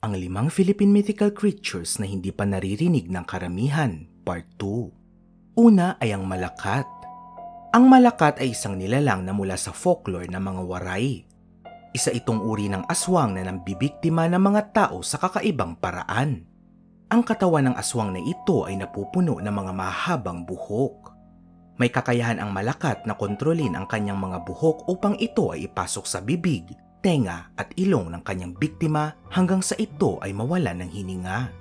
Ang 5 Philippine mythical creatures na hindi pa naririnig ng karamihan, Part 2. Una ay ang malakat. Ang malakat ay isang nilalang na mula sa folklore ng mga waray. Isa itong uri ng aswang na nambibiktima ng mga tao sa kakaibang paraan. Ang katawan ng aswang na ito ay napupuno ng mga mahabang buhok. May kakayahan ang malakat na kontrolin ang kanyang mga buhok upang ito ay ipasok sa bibig, tenga at ilong ng kanyang biktima hanggang sa ito ay mawala ng hininga.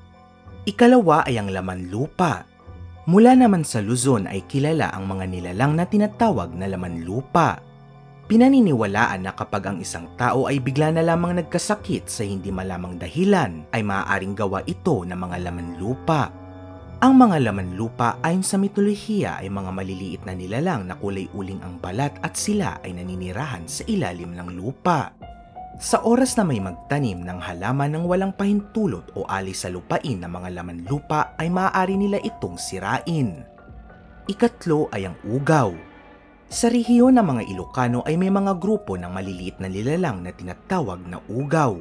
Ikalawa ay ang laman lupa. Mula naman sa Luzon ay kilala ang mga nilalang na tinatawag na laman lupa. Pinaniniwalaan na kapag ang isang tao ay bigla na lamang nagkasakit sa hindi malamang dahilan ay maaaring gawa ito ng mga laman lupa. Ang mga laman lupa ayon sa mitolohiya ay mga maliliit na nilalang na kulay uling ang balat at sila ay naninirahan sa ilalim ng lupa. Sa oras na may magtanim ng halaman ng walang pahintulot o alis sa lupain ng mga laman lupa ay maaari nila itong sirain. Ikatlo ay ang ugaw. Sa rehiyon ng mga Ilocano ay may mga grupo ng maliliit na nilalang na tinatawag na ugaw.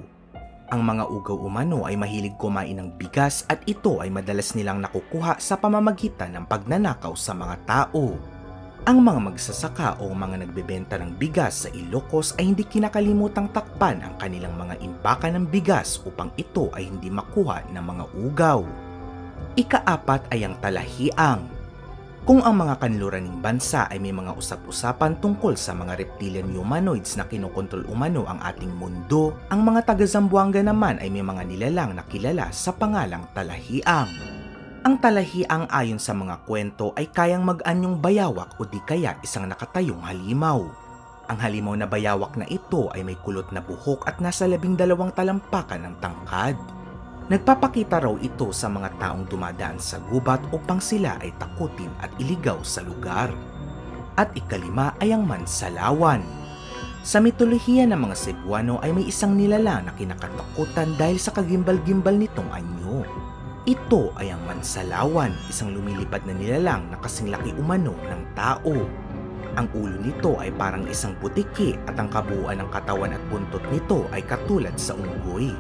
Ang mga ugaw umano ay mahilig kumain ng bigas at ito ay madalas nilang nakukuha sa pamamagitan ng pagnanakaw sa mga tao. Ang mga magsasaka o mga nagbebenta ng bigas sa Ilocos ay hindi kinakalimutang takpan ang kanilang mga imbakan ng bigas upang ito ay hindi makuha ng mga ugaw. Ikaapat ay ang talahiang. Kung ang mga kanluraning bansa ay may mga usap-usapan tungkol sa mga reptilian humanoids na kinokontrol umano ang ating mundo, ang mga taga-Zamboanga naman ay may mga nilalang na kilala sa pangalang talahiang. Ang talahiang ayon sa mga kwento ay kayang mag-anyong bayawak o di kaya isang nakatayong halimaw. Ang halimaw na bayawak na ito ay may kulot na buhok at nasa 12 talampakan ng tangkad. Nagpapakita raw ito sa mga taong dumadaan sa gubat upang sila ay takutin at iligaw sa lugar. At ikalima ay ang mansalawan. Sa mitolohiya ng mga Cebuano ay may isang nilalang na kinakatakutan dahil sa kagimbal-gimbal nitong anyo. Ito ay ang mansalawan, isang lumilipad na nilalang na kasing laki umano ng tao. Ang ulo nito ay parang isang butiki at ang kabuuan ng katawan at buntot nito ay katulad sa unggoy.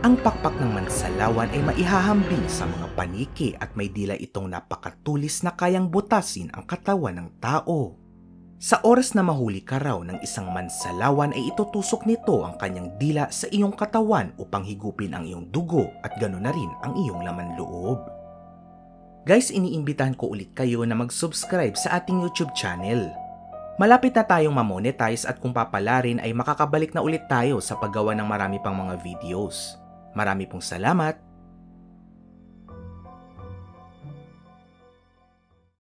Ang pakpak ng mansalawan ay maihahambing sa mga paniki at may dila itong napakatulis na kayang butasin ang katawan ng tao. Sa oras na mahuli ka raw ng isang mansalawan ay itutusok nito ang kanyang dila sa iyong katawan upang higupin ang iyong dugo at ganoon na rin ang iyong laman loob. Guys, iniimbitahan ko ulit kayo na mag-subscribe sa ating YouTube channel. Malapit na tayong mamonetize at kung papalarin ay makakabalik na ulit tayo sa paggawa ng marami pang mga videos. Marami pong salamat!